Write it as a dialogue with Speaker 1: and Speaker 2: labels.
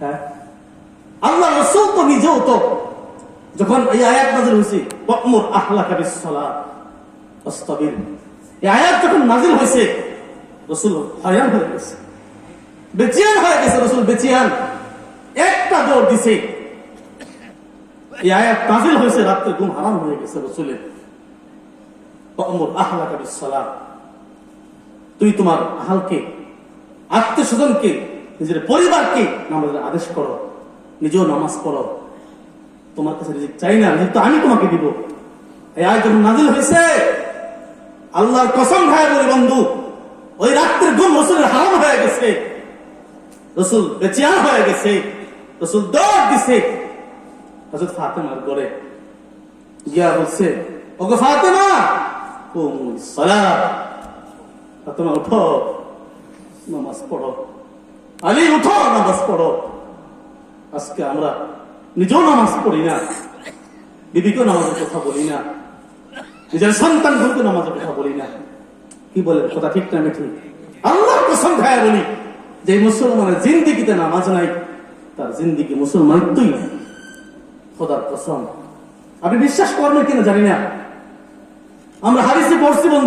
Speaker 1: হ্যাঁ, আল্লাহ রাসূল তো নিজেও তো যখন এই আয়াত নাযিল হয়েছে ওয়া'মুর আহলাকা বিস-সালাত ওয়াসতাবির, এই আয়াত যখন নাযিল হয়েছে রাসূল হয়রান হয়ে গেছে, বেচিয়ান হয়ে গেছে। রাসূল বেচিয়ান একটা দৌড় দিছে। এই আয়াত নাযিল হয়েছে, রাতে ঘুম হারাম হয়ে গেছে রাসূলের। ওয়া'মুর আহলাকা বিস-সালাত, তুই তোমার আহলকে, আত্মীয় স্বজনকে, নিজের পরিবারকে নামাজের আদেশ করো, নিজেও নামাজ পড়ো। তোমার কাছে রিজিক চাই না, রিজিক তো আমি তোমাকে দিব। এই আয়াত যখন নাযিল হয়েছে, আল্লাহর কসম খায় বলি বন্ধু, ওই রাত্রের ঘুম রাসূলের হারাম হয়ে গেছে। রাসূল বেচিয়ান হয়ে গেছে। রাসূল দৌড় দিছে হযরত ফাতেমার ঘরে গিয়া বলছে, ওগো ফাতেমা, কুমুস সালাত, ফাতেমা উঠো, নামাজ পড়ো। আলী উঠো, নামাজ পড়ো। আজকে আমরা নিজেও নামাজ পড়ি না, বিবিকেও নামাজের কথা বলি না, নিজের সন্তানগুলোকে নামাজের কথা বলি না। কি বলে কথা ঠিক না ঠিক? আল্লাহর কসম খায় বলি, যে মুসলমানের জিন্দেগিতে নামাজ নাই, তার জিন্দেগি মুসলমানিত্বই নাই। খোদার কসম, আপনি বিশ্বাস করবেন কিনা জানি না, আমরা হাদিসে পড়ছি বন্ধু।